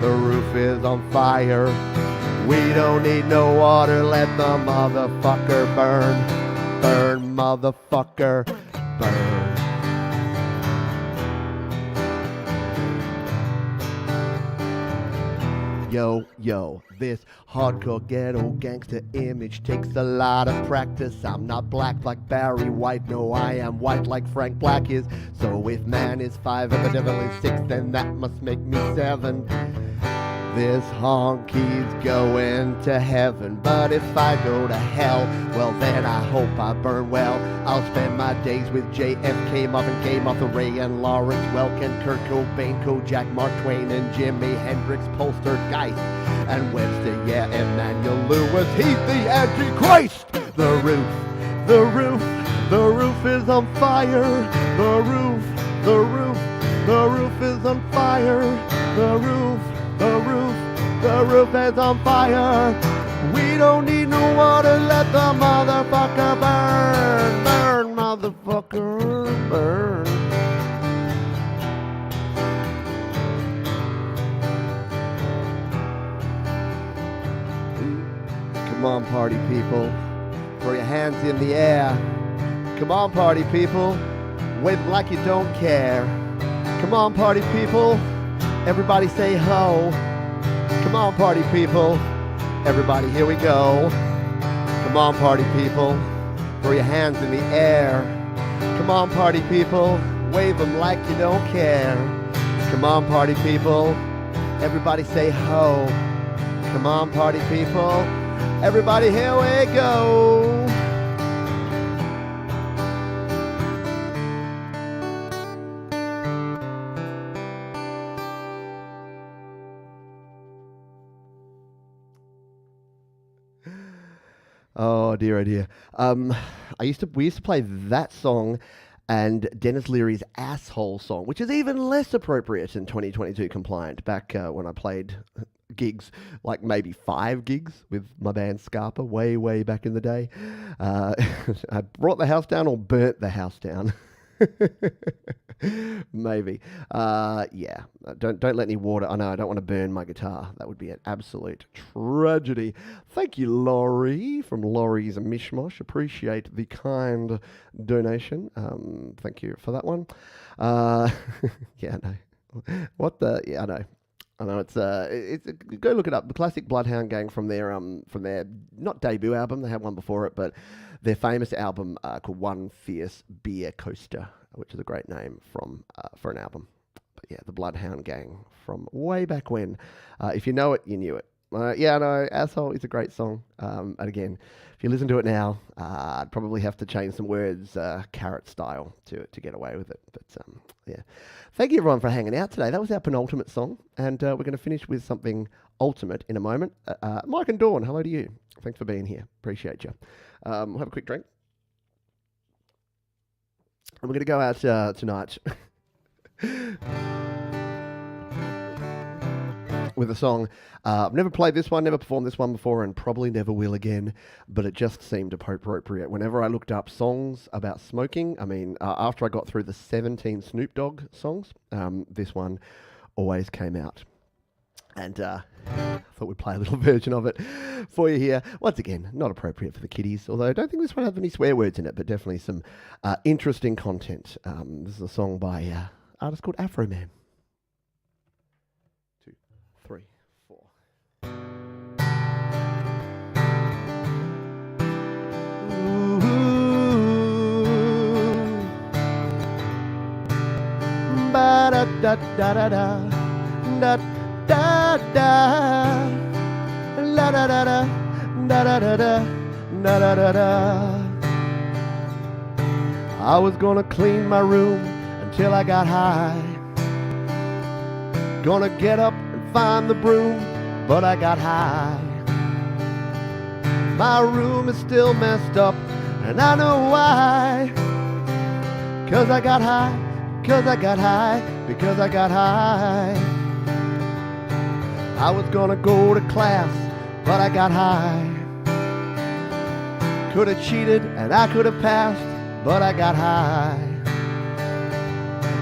roof is on fire. We don't need no water, let the motherfucker burn. Burn, motherfucker, burn. Yo, this hardcore ghetto gangster image takes a lot of practice. I'm not black like Barry White, no, I am white like Frank Black is. So if man is 5 and the devil is 6, then that must make me 7. This honky's going to heaven, but if I go to hell, well then I hope I burn well. I'll spend my days with JFK, Marvin Gaye, Martha Ray, and Lawrence Welkin, Kurt Cobain, Kojak, Mark Twain, and Jimi Hendrix, Poltergeist, and Webster, yeah, Emmanuel Lewis. He's the Antichrist. The roof, the roof, the roof is on fire. The roof, the roof, the roof is on fire. The roof, the roof, the roof is on fire. We don't need no water, let the motherfucker burn. Burn, motherfucker, burn. Come on, party people. Throw your hands in the air. Come on, party people. Wave them like you don't care. Come on, party people. Everybody say ho. Come on, party people. Everybody, here we go. Come on, party people. Throw your hands in the air. Come on, party people. Wave them like you don't care. Come on, party people. Everybody say ho. Come on, party people. Everybody, here we go. Oh dear, oh dear. We used to play that song and Dennis Leary's Asshole song, which is even less appropriate and 2022 compliant. Back when I played gigs, like maybe 5 gigs with my band Scarpa, way back in the day. I brought the house down or burnt the house down. Maybe. Yeah. Don't let any water. I know I don't want to burn my guitar. That would be an absolute tragedy. Thank you, Laurie, from Laurie's Mishmosh. Appreciate the kind donation. Thank you for that one. Yeah, I know. What the? Yeah, I know. I know it's go look it up. The classic Bloodhound Gang from their not debut album. They had one before it, but their famous album called One Fierce Beer Coaster, which is a great name for an album. But yeah, the Bloodhound Gang from way back when. If you know it, you knew it. Yeah, no, Asshole is a great song. And again, if you listen to it now, I'd probably have to change some words, carrot style, to get away with it. But yeah, thank you everyone for hanging out today. That was our penultimate song, and we're going to finish with something ultimate in a moment. Mike and Dawn, hello to you. Thanks for being here. Appreciate you. We'll have a quick drink. And we're going to go out tonight with a song. I've never played this one, never performed this one before, and probably never will again, but it just seemed appropriate. Whenever I looked up songs about smoking, I mean, after I got through the 17 Snoop Dogg songs, this one always came out. And I thought we'd play a little version of it for you here. Once again, not appropriate for the kiddies, although I don't think this one has any swear words in it, but definitely some interesting content. This is a song by an artist called Afro Man. 2, 3, 4. Ba-da-da-da-da-da. Da da la da da da da da da da da da. I was gonna clean my room until I got high. Gonna get up and find the broom, but I got high. My room is still messed up, and I know why. 'Cause I got high, 'cause I got high, because I got high. I was gonna go to class, but I got high. Could have cheated and I could have passed, but I got high.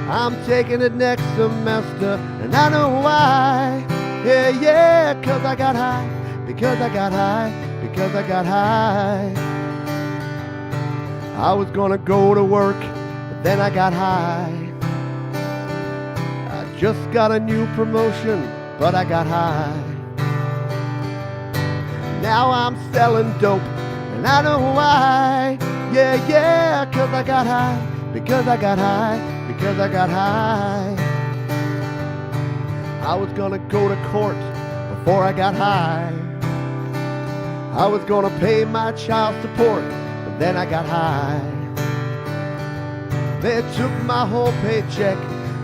I'm taking it next semester, and I know why. Yeah, 'cause I got high, because I got high, because I got high. I was gonna go to work, but then I got high. I just got a new promotion, but I got high. Now I'm selling dope, and I know why. Yeah, 'cause I got high, because I got high, because I got high. I was gonna go to court, before I got high. I was gonna pay my child support, but then I got high. They took my whole paycheck,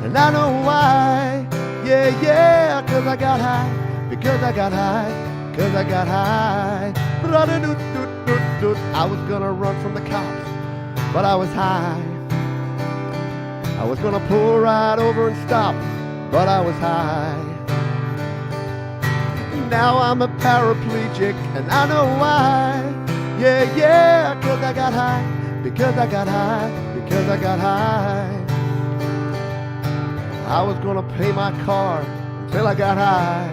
and I know why. Yeah, yeah, 'cause I got high, because I got high, 'cause I got high. I was gonna run from the cops, but I was high. I was gonna pull right over and stop, but I was high. Now I'm a paraplegic, and I know why. Yeah, yeah, 'cause I got high, because I got high, because I got high. I was gonna pay my car until I got high.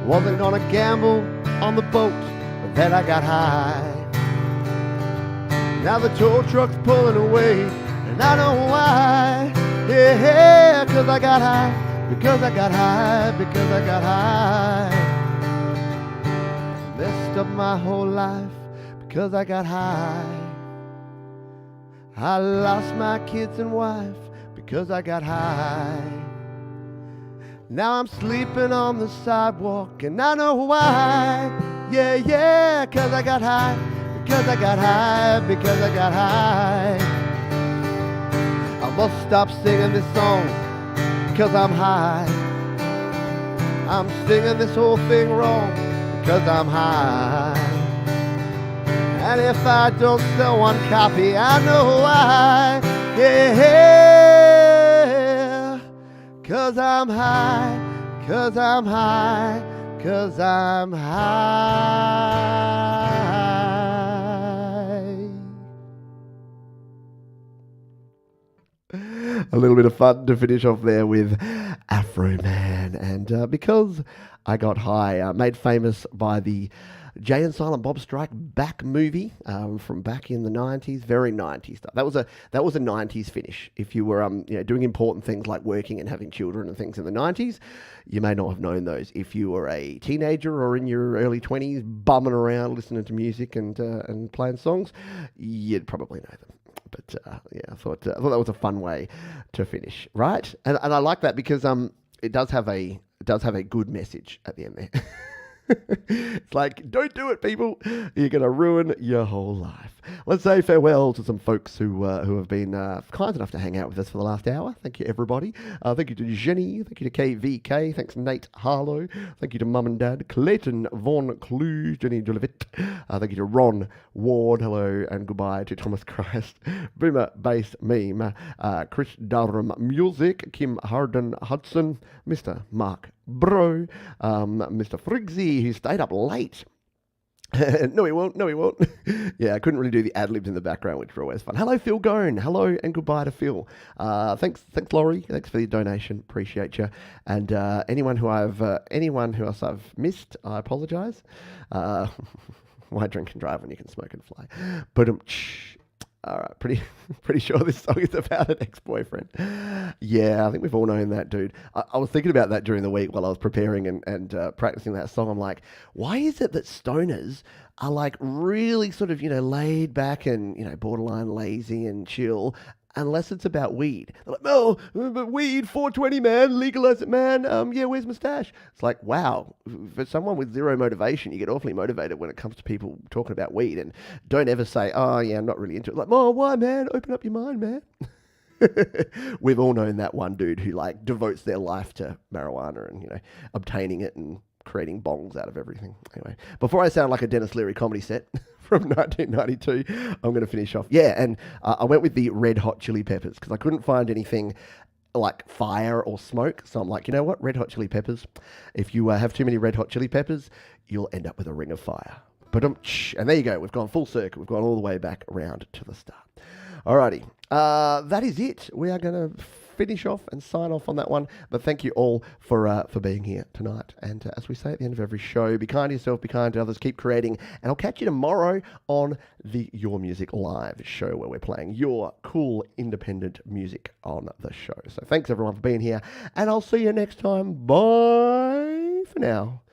Wasn't gonna gamble on the boat, but then I got high. Now the tow truck's pulling away, and I know why. Yeah, yeah, 'cause I got high, because I got high, because I got high. Messed up my whole life because I got high. I lost my kids and wife because I got high. Now I'm sleeping on the sidewalk, and I know why. Yeah, yeah, 'cause I got high, because I got high, because I got high. I must stop singing this song, 'cause I'm high. I'm singing this whole thing wrong, because I'm high. And if I don't sell one copy, I know why. Yeah, 'cause I'm high, 'cause I'm high, 'cause I'm high. A little bit of fun to finish off there with Afro Man. And because I got high, made famous by the Jay and Silent Bob Strike Back movie from back in the 90s, very 90s stuff. That was a 90s finish. If you were doing important things like working and having children and things in the 90s, you may not have known those. If you were a teenager or in your early 20s, bumming around listening to music and playing songs, you'd probably know them. But yeah, I thought that was a fun way to finish, right? And I like that because it does have a good message at the end there. It's like, don't do it, people. You're going to ruin your whole life. Let's say farewell to some folks who have been kind enough to hang out with us for the last hour. Thank you, everybody. Thank you to Jenny. Thank you to KVK. Thanks, Nate Harlow. Thank you to Mum and Dad. Clayton Von Clue. Jenny Julevitt. Thank you to Ron Ward. Hello and goodbye to Thomas Christ. Boomer Bass Meme. Chris Durham Music. Kim Harden Hudson. Mr. Mark Bro, Mr. Friggsy, who stayed up late. No, he won't. Yeah, I couldn't really do the ad-libs in the background, which were always fun. Hello, Phil Gone. Hello and goodbye to Phil. Thanks, Laurie. Thanks for the donation. Appreciate you. And anyone else I've missed, I apologise. Why drink and drive when you can smoke and fly? But all right, pretty sure this song is about an ex-boyfriend. Yeah, I think we've all known that, dude. I was thinking about that during the week while I was preparing and practicing that song. I'm like, why is it that stoners are like really sort of, laid back and, borderline lazy and chill, unless it's about weed? They're like, oh, but weed, 420, man, legalize it, man. Yeah, where's my stash? It's like, wow, for someone with zero motivation, you get awfully motivated when it comes to people talking about weed. And don't ever say, oh, yeah, I'm not really into it. Like, oh, why, man? Open up your mind, man. We've all known that one dude who like devotes their life to marijuana and, obtaining it and creating bongs out of everything. Anyway, before I sound like a Dennis Leary comedy set from 1992, I'm going to finish off. Yeah, and I went with the Red Hot Chili Peppers because I couldn't find anything like fire or smoke. So I'm like, you know what? Red Hot Chili Peppers. If you have too many Red Hot Chili Peppers, you'll end up with a ring of fire. And there you go. We've gone full circle. We've gone all the way back around to the start. Alrighty. That is it. We are going to finish off and sign off on that one. But thank you all for being here tonight. And as we say at the end of every show, be kind to yourself, be kind to others, keep creating. And I'll catch you tomorrow on the Your Music Live show where we're playing your cool independent music on the show. So thanks everyone for being here. And I'll see you next time. Bye for now.